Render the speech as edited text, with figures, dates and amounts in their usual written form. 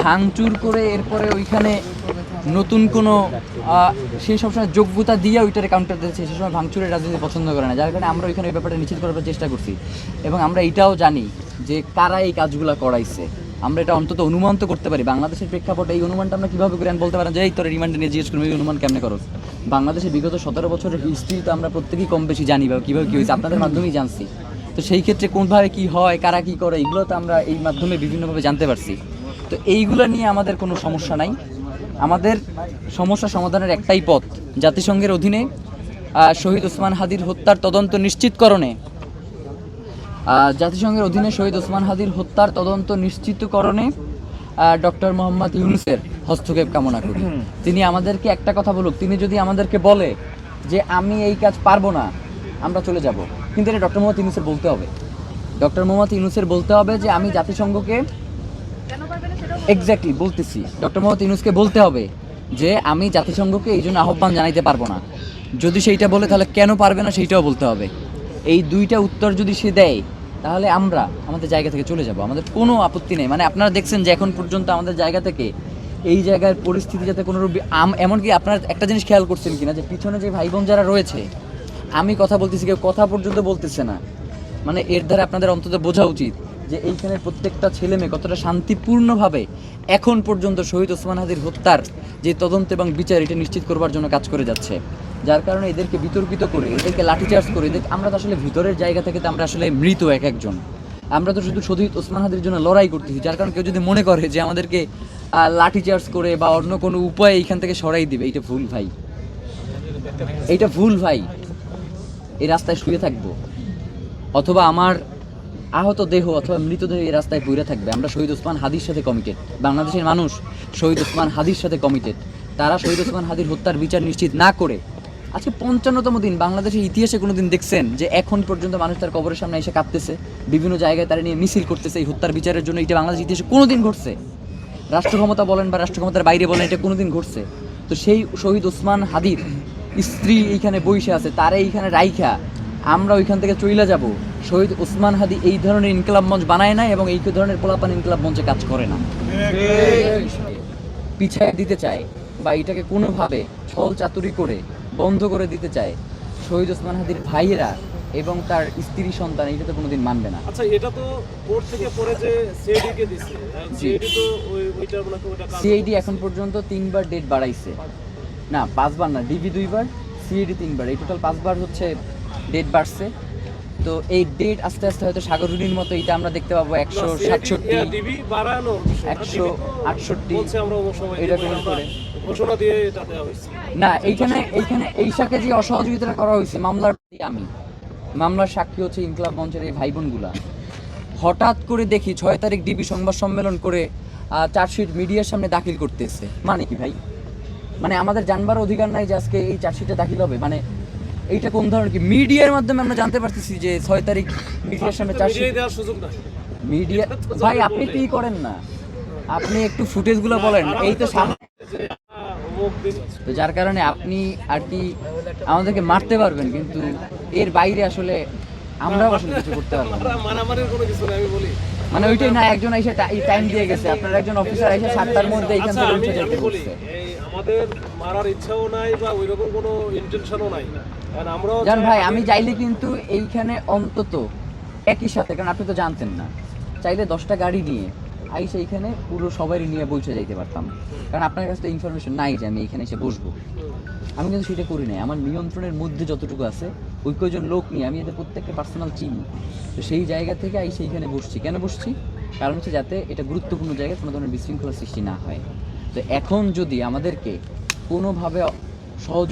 ভাঙচুর করে এরপরে ওইখানে নতুন কোনো সে সবসময় যোগ্যতা দিয়ে ওইটারে কাউন্টার দিচ্ছে, সে সময় ভাঙচুরের রাজনীতি পছন্দ করে না, যার কারণে আমরা ওইখানে ওই ব্যাপারটা নিশ্চিত করার চেষ্টা করছি। এবং আমরা এটাও জানি যে কারা এই কাজগুলো করাইছে, আমরা এটা অন্তত অনুমান তো করতে পারি। বাংলাদেশের প্রেক্ষাপটে এই অনুমানটা আমরা কীভাবে করি বলতে পারেন যে এই তোর রিমান্ডে নিয়ে জিজ্ঞেস করবো এই অনুমান কেমনে করো। বাংলাদেশের বিগত 17 বছরের হিস্ট্রি তো আমরা প্রত্যেকেই কম বেশি জানি বা কীভাবে কী হয়েছে আপনাদের মাধ্যমেই জানছি। তো সেই ক্ষেত্রে কোনভাবে কী হয়, কারা কী করে, এগুলো তো আমরা এই মাধ্যমে বিভিন্নভাবে জানতে পারছি। তো এইগুলো নিয়ে আমাদের কোনো সমস্যা নাই। আমাদের সমস্যা সমাধানের একটাই পথ, জাতিসংঘের অধীনে শহীদ ওসমান হাদির হত্যার তদন্ত নিশ্চিতকরণে জাতিসংঘের অধীনে শহীদ ওসমান হাদির হত্যার তদন্ত নিশ্চিতকরণে ডক্টর মোহাম্মদ ইউনূসের হস্তক্ষেপ কামনা করি। তিনি আমাদেরকে একটা কথা বলুক, তিনি যদি আমাদেরকে বলে যে আমি এই কাজ পারবো না, আমরা চলে যাব, কিন্তু এটা ডক্টর মোহাম্মদ ইউনূসের বলতে হবে। ডক্টর মোহাম্মদ ইউনূসের বলতে হবে যে আমি জাতিসংঘকে এক্স্যাক্টলি বলতেছি, ডক্টর মোহাম্মদ ইউনূসকে বলতে হবে যে আমি জাতিসংঘকে এই জন্য আহ্বান জানাইতে পারবো না। যদি সেইটা বলে তাহলে কেন পারবে না সেইটাও বলতে হবে। এই দুইটা উত্তর যদি সে দেয় তাহলে আমরা আমাদের জায়গা থেকে চলে যাব, আমাদের কোনো আপত্তি নেই। মানে আপনারা দেখছেন যে এখন পর্যন্ত আমাদের জায়গা থেকে এই জায়গার পরিস্থিতি যাতে কোনো রূপ এমনকি আপনারা একটা জিনিস খেয়াল করছেন কিনা যে পিছনে যে ভাই বোন যারা রয়েছে, আমি কথা বলতেছি কেউ কথা পর্যন্ত বলতেছে না। মানে এর দ্বারা আপনাদের অন্তত বোঝা উচিত যে এইখানের প্রত্যেকটা ছেলে মেয়ে কতটা শান্তিপূর্ণভাবে এখন পর্যন্ত শহীদ ওসমান হাদির হত্যার যে তদন্ত এবং বিচার এটা নিশ্চিত করবার জন্য কাজ করে যাচ্ছে। যার কারণে এদেরকে বিতর্কিত করে, এদেরকে লাঠিচার্জ করে, আমরা তো আসলে ভিতরের জায়গা থেকে তো আমরা আসলে মৃত এক একজন, আমরা তো শুধু শহীদ ওসমান হাদির জন্য লড়াই করতেছি। যার কারণে কেউ যদি মনে করে যে আমাদেরকে লাঠিচার্জ করে বা অন্য কোনো উপায়ে এইখান থেকে সরাই দিবে, এইটা ভুল ভাই, এইটা ভুল ভাই। এই রাস্তায় শুয়ে থাকবো অথবা আমার আহত দেহ অথবা মৃতদেহ এই রাস্তায় পড়ে থাকবে। আমরা শহীদ ওসমান হাদির সাথে কমিটেড, বাংলাদেশের মানুষ শহীদ ওসমান হাদির সাথে কমিটেড। তারা শহীদ ওসমান হাদির হত্যার বিচার নিশ্চিত না করে, আজকে 55তম দিন, বাংলাদেশের ইতিহাসে কোনো দিন দেখছেন যে এখন পর্যন্ত মানুষ তার কবরের সামনে এসে কাঁদতেছে, বিভিন্ন জায়গায় তারা নিয়ে মিছিল করতেছে এই হত্যার বিচারের জন্য? এটা বাংলাদেশের ইতিহাসে কোনো দিন ঘটছে? রাষ্ট্র ক্ষমতা বলেন বা রাষ্ট্র ক্ষমতার বাইরে বলেন, এটা কোনো দিন ঘটছে? তো সেই শহীদ ওসমান হাদির স্ত্রী এইখানে বসে আছে, তারা এইখানে রাইখা আমরা ওইখান থেকে চইলা যাব। শহীদ ওসমান হাদি এই ধরনের ইনকলাব মঞ্চ বানায় না এবং এই ধরনের পোলাপান ইনকলাব মঞ্চে কাজ করে না। পিছায় দিতে চায় বা এটাকে কোনোভাবে ছল চাতুরি করে বন্ধ করে দিতে চায় শহীদ ওসমান হাদির ভাইয়েরা এবং তার স্ত্রী সন্তান, এটা তো কোনোদিন মানবে না। আচ্ছা, এটা তো কোর্ট থেকে পরে যে সিআইডি কে দিছে, সিআইডি তো ওইটা মানে ওইটা সিআইডি এখন পর্যন্ত 3বার ডেট বাড়াইছে, না 5বার না, ডিবি 2বার, সিআইডি 3বার, এই টোটাল 5বার হচ্ছে ডেট বাড়ছে। তো এই ডেট আস্তে আস্তে হয়তো সাগররুনির মতো এটা আমরা দেখতে পাবো 167 ডিবি বাড়ানো 168 আমরা ওই সময় এটা কেন করে ঘোষণা দিয়ে এটা দেওয়া হয়েছে না। এইখানে এই শাকে যে অসহযোগিতা করা হয়েছে মামলার, মামলার সাক্ষী হচ্ছে ইনকলাব মঞ্চের এই ভাই বোনগুলা। হঠাৎ করে দেখি 6 তারিখ ডিবি সংবাদ সম্মেলন করে চার্জশিট মিডিয়ার সামনে দাখিল করতেছে। মানে কি ভাই, মানে আমাদের জানবার অধিকার নাই যে আজকে এই চার্জশিটে দাখিল হবে? মানে এইটা কোন ধরনের কি? মিডিয়ার মাধ্যমে আমরা জানতে পারতেছি যে 6 তারিখ মিডিয়ার সামনে চার্জশিট দেওয়ার সুযোগ নাই। মিডিয়া ভাই আপনি কি করেন না, আপনি একটু ফুটেজগুলো বলেন। এই তো সামনে, তো যার কারণে আপনি আর কি আমাদেরকে মারতে পারবেন, কিন্তু এর বাইরে আসলে আমরাও আসলে কিছু করতে পারবো না। মারামারির কোনো কিছু নাই, আমি বলি মানে ওইটাই না, একজন এসে টাইম দিয়ে গেছে, আপনার একজন অফিসার এসে 7টার মধ্যে এইখান থেকে উঠে যেতে বলছে। আমাদের মারার ইচ্ছাও নাই বা ওইরকম কোনো ইন্টেনশনও নাই, কারণ আমরাও জান ভাই আমি চাইলে কিন্তু এইখানে অন্তত একই সাথে, কারণ আপনি তো জানতেন না, চাইলে 10টা গাড়ি নিয়ে আইসা এইখানে পুরো সবাই নিয়ে বসে যাইতে পারতাম, কারণ আপনার কাছে তো ইনফরমেশন নাই যে আমি এখানে এসে বসবো। আমি কিন্তু সেটা করি নাই, আমার নিয়ন্ত্রণের মধ্যে যতটুকু আছে ওই কয়জন লোক নিয়ে আমি এদের প্রত্যেকটা পার্সোনাল চিনি। তো সেই জায়গা থেকে আইসা এইখানে বসছি। কেন বসছি? কারণ হচ্ছে যাতে এটা গুরুত্বপূর্ণ জায়গায় কোনো ধরনের বিশৃঙ্খলা সৃষ্টি না হয়। তো এখন যদি আমাদেরকে কোনোভাবে সহযোগ